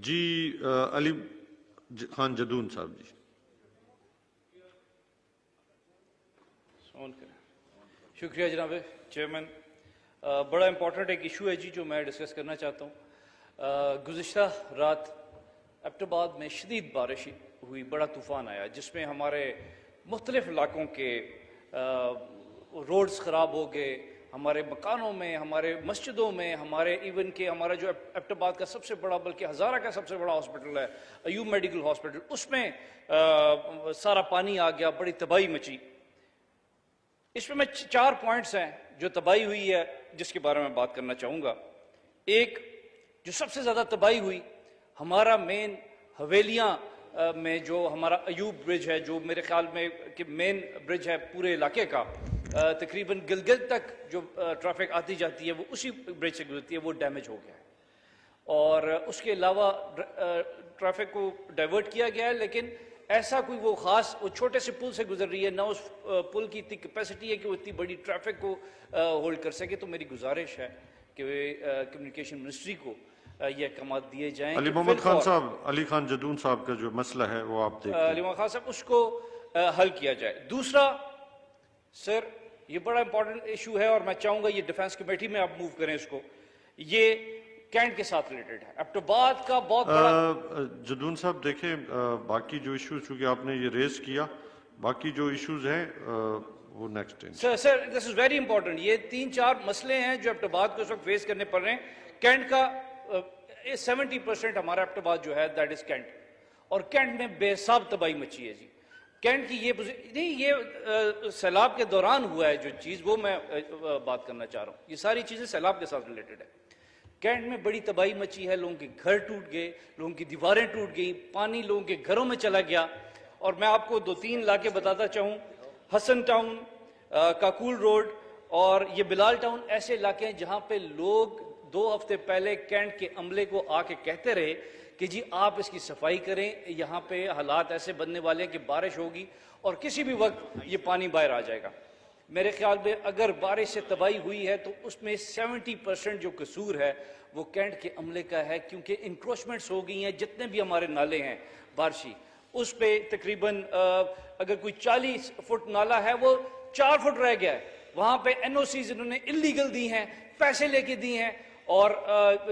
جی علی خان جدون صاحب جی. شکریہ جناب چیئرمین. بڑا امپورٹنٹ ایک ایشو ہے جی جو میں ڈسکس کرنا چاہتا ہوں. گزشتہ رات ایبٹ آباد میں شدید بارش ہوئی, بڑا طوفان آیا جس میں ہمارے مختلف علاقوں کے روڈز خراب ہو گئے, ہمارے مکانوں میں, ہمارے مسجدوں میں, ہمارے ایون کہ ہمارا جو ایبٹ آباد کا سب سے بڑا بلکہ ہزارہ کا سب سے بڑا ہاسپٹل ہے ایوب میڈیکل ہاسپٹل, اس میں سارا پانی آ گیا, بڑی تباہی مچی. اس میں 4 پوائنٹس ہیں جو تباہی ہوئی ہے جس کے بارے میں بات کرنا چاہوں گا. ایک جو سب سے زیادہ تباہی ہوئی, ہمارا مین حویلیاں میں جو ہمارا ایوب برج ہے, جو میرے خیال میں کہ مین برج ہے پورے علاقے کا, تقریباً گلگت تک جو ٹریفک آتی جاتی ہے وہ اسی برج سے گزرتی ہے, وہ ڈیمیج ہو گیا ہے. اور اس کے علاوہ ٹریفک کو ڈائیورٹ کیا گیا ہے, لیکن ایسا کوئی وہ خاص, وہ چھوٹے سے پل سے گزر رہی ہے, نہ اس پل کی اتنی کیپیسٹی ہے کہ وہ اتنی بڑی ٹریفک کو ہولڈ کر سکے. تو میری گزارش ہے کہ کمیونیکیشن منسٹری کو یہ احکامات دیے جائیں. علی محمد خان صاحب, علی خان جدون صاحب کا جو مسئلہ ہے وہ آپ دیکھیں. علی محمد خان صاحب اس کو حل کیا جائے. دوسرا سر, یہ بڑا امپورٹنٹ ایشو ہے اور میں چاہوں گا یہ ڈیفنس کمیٹی میں آپ موو کریں اس کو. یہ کینٹ کے ساتھ ریلیٹڈ ہے. ایبٹ آباد کا بہت بڑا جدون صاحب دیکھیں, باقی جو ایشوز چونکہ آپ نے یہ ریز کیا, باقی جو ایشوز ہیں وہ next time. Sir this is very important. یہ 3-4 مسئلے ہیں جو ایبٹ آباد کو اس وقت فیس کرنے پڑ رہے ہیں. کینٹ کا 70% ہمارا ایبٹ آباد جو ہے دیٹ از کینٹ, اور کینٹ میں بے حساب تباہی مچی ہے جی. کینٹ کی یہ نہیں, یہ سیلاب کے دوران ہوا ہے جو چیز, وہ میں بات کرنا چاہ رہا ہوں. یہ ساری چیزیں سیلاب کے ساتھ ریلیٹڈ ہے. کینٹ میں بڑی تباہی مچی ہے, لوگوں کے گھر ٹوٹ گئے, لوگوں کی دیواریں ٹوٹ گئیں, پانی لوگوں کے گھروں میں چلا گیا. اور میں آپ کو 2-3 علاقے بتاتا چاہوں, حسن ٹاؤن, کاکول روڈ اور یہ بلال ٹاؤن, ایسے علاقے ہیں جہاں پہ لوگ 2 ہفتے پہلے کینٹ کے عملے کو آ کے کہتے رہے کہ جی آپ اس کی صفائی کریں, یہاں پہ حالات ایسے بننے والے ہیں کہ بارش ہوگی اور کسی بھی وقت یہ پانی باہر آ جائے گا. میرے خیال میں اگر بارش سے تباہی ہوئی ہے تو اس میں 70% جو قصور ہے وہ کینٹ کے عملے کا ہے, کیونکہ انکروچمنٹس ہو گئی ہیں. جتنے بھی ہمارے نالے ہیں بارشی, اس پہ تقریباً اگر کوئی 40 فٹ نالا ہے وہ 4 فٹ رہ گیا ہے. وہاں پہ NOCs انہوں نے انلیگل دی ہیں, پیسے لے کے دی ہیں, اور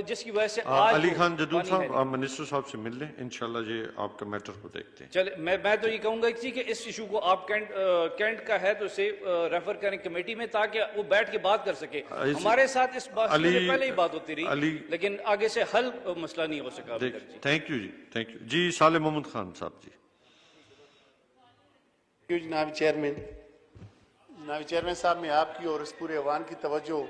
جس کی وجہ سے علی خان جدون صاحب آپ منسٹر صاحب سے مل لیں, انشاءاللہ یہ آپ کا میٹر کو دیکھتے ہیں. چلے میں تو یہ کہوں گا کہ اس ایشو کو آپ کینٹ کا ہے تو اسے ریفر کریں کمیٹی میں, تاکہ وہ بیٹھ کے بات کر سکے. ہمارے ساتھ اس بات سے پہلے ہی بات ہوتی رہی, لیکن آگے سے حل مسئلہ نہیں ہو سکا. Thank you ji, thank you ji. Saleh Mohammad Khan Sahab ji. جناب چیئرمین, جناب چیئرمین صاحب, میں آپ کی اور اس پورے ایوان کی توجہ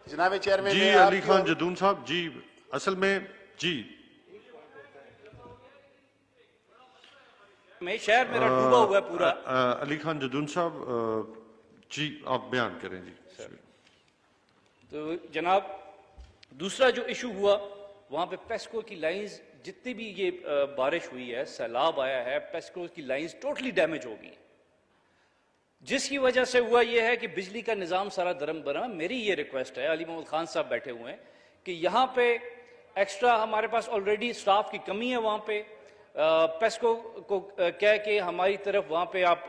جناب چیئرمین جی علی خان جدون صاحب جی, اصل میں جی میں شہر میرا ڈوبا ہوا ہے پورا. علی خان جدون صاحب جی آپ بیان کریں جی. تو جناب دوسرا جو ایشو ہوا, وہاں پہ پیسکو کی لائنز, جتنی بھی یہ بارش ہوئی ہے, سیلاب آیا ہے, پیسکو کی لائنز ٹوٹلی ڈیمیج ہو گئی ہیں, جس کی وجہ سے ہوا یہ ہے کہ بجلی کا نظام سارا درم برہم. میری یہ ریکویسٹ ہے, علی محمد خان صاحب بیٹھے ہوئے ہیں, کہ یہاں پہ ایکسٹرا ہمارے پاس آلریڈی سٹاف کی کمی ہے, وہاں پہ پیسکو کو کہہ کے ہماری طرف وہاں پہ آپ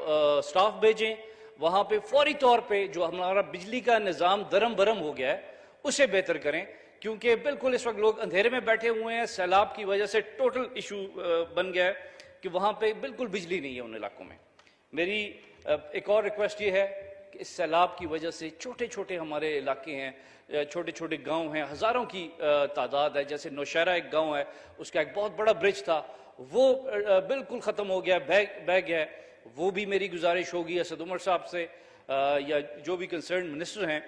سٹاف بھیجیں, وہاں پہ فوری طور پہ جو ہمارا بجلی کا نظام درم برہم ہو گیا ہے اسے بہتر کریں, کیونکہ بالکل اس وقت لوگ اندھیرے میں بیٹھے ہوئے ہیں. سیلاب کی وجہ سے ٹوٹل ایشو بن گیا ہے کہ وہاں پہ بالکل بجلی نہیں ہے ان علاقوں میں. میری ایک اور ریکویسٹ یہ ہے کہ اس سیلاب کی وجہ سے چھوٹے چھوٹے ہمارے علاقے ہیں, چھوٹے چھوٹے گاؤں ہیں, ہزاروں کی تعداد ہے. جیسے نوشہرہ ایک گاؤں ہے, اس کا ایک بہت بڑا برج تھا, وہ بالکل ختم ہو گیا, بہہ گیا ہے. وہ بھی میری گزارش ہوگی اسد عمر صاحب سے یا جو بھی کنسرن منسٹر ہیں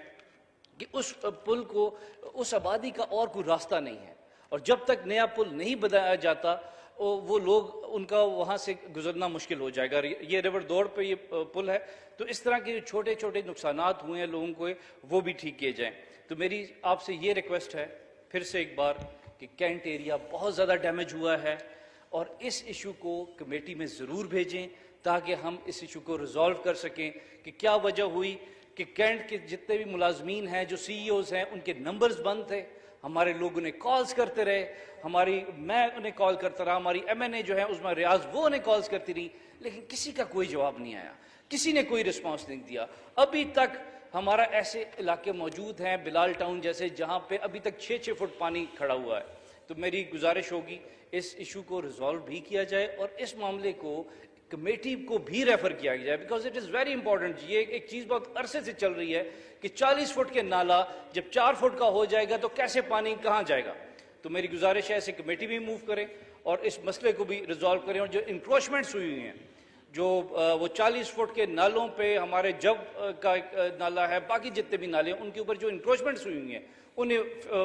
کہ اس پل کو, اس آبادی کا اور کوئی راستہ نہیں ہے, اور جب تک نیا پل نہیں بنایا جاتا وہ لوگ, ان کا وہاں سے گزرنا مشکل ہو جائے گا. یہ ریور دوڑ پہ یہ پل ہے, تو اس طرح کے چھوٹے چھوٹے نقصانات ہوئے ہیں لوگوں کو, وہ بھی ٹھیک کیے جائیں. تو میری آپ سے یہ ریکویسٹ ہے پھر سے ایک بار کہ کینٹ ایریا بہت زیادہ ڈیمیج ہوا ہے, اور اس ایشو کو کمیٹی میں ضرور بھیجیں تاکہ ہم اس ایشو کو ریزالو کر سکیں کہ کیا وجہ ہوئی کہ کینٹ کے جتنے بھی ملازمین ہیں, جو CEOs ہیں, ان کے نمبرز بند تھے, ہمارے لوگ انہیں کالز کرتے رہے, میں انہیں کال کرتا رہا, ہماری MNA جو ہے عظمیٰ ریاض وہ انہیں کالز کرتی رہی, لیکن کسی کا کوئی جواب نہیں آیا, کسی نے کوئی رسپانس نہیں دیا. ابھی تک ہمارا ایسے علاقے موجود ہیں بلال ٹاؤن جیسے جہاں پہ ابھی تک 6 فٹ پانی کھڑا ہوا ہے. تو میری گزارش ہوگی اس ایشو کو ریزالو بھی کیا جائے اور اس معاملے کو کمیٹی کو بھی ریفر کیا جائے, because it is very important. یہ ایک چیز بہت عرصے سے چل رہی ہے کہ 40 فٹ کے نالا جب 4 فٹ کا ہو جائے گا تو کیسے پانی کہاں جائے گا. تو میری گزارش ہے ایسے کمیٹی بھی موو کریں اور اس مسئلے کو بھی ریزالو کریں, اور جو انکروچمنٹس ہوئی ہیں, جو وہ 40 فٹ کے نالوں پہ ہمارے جب کا ایک نالا ہے, باقی جتنے بھی نالے ہیں ان کے اوپر جو انکروچمنٹس ہوئی ہیں انہیں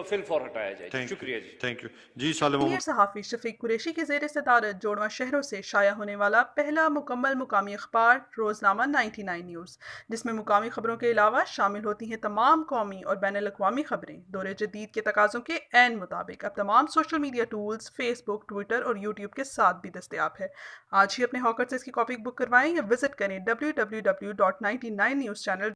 فل فور ہٹایا جائے. شکریہ جی. Thank you ji. سالم سینئر صحافی شفیق قریشی کی زیر صدارت جوڑواں شہروں سے شائع ہونے والا پہلا مکمل مقامی اخبار روزنامہ 99 نیوز, جس میں مقامی خبروں کے علاوہ شامل ہوتی ہیں تمام قومی اور بین الاقوامی خبریں, دور جدید کے تقاضوں کے عین مطابق اب تمام سوشل میڈیا ٹولز فیس بک, ٹویٹر اور یوٹیوب کے ساتھ بھی دستیاب ہے. آج ہی اپنے ہاکر سے اس کی کاپی بک کروائیں یا وزٹ کریں www.99newschannel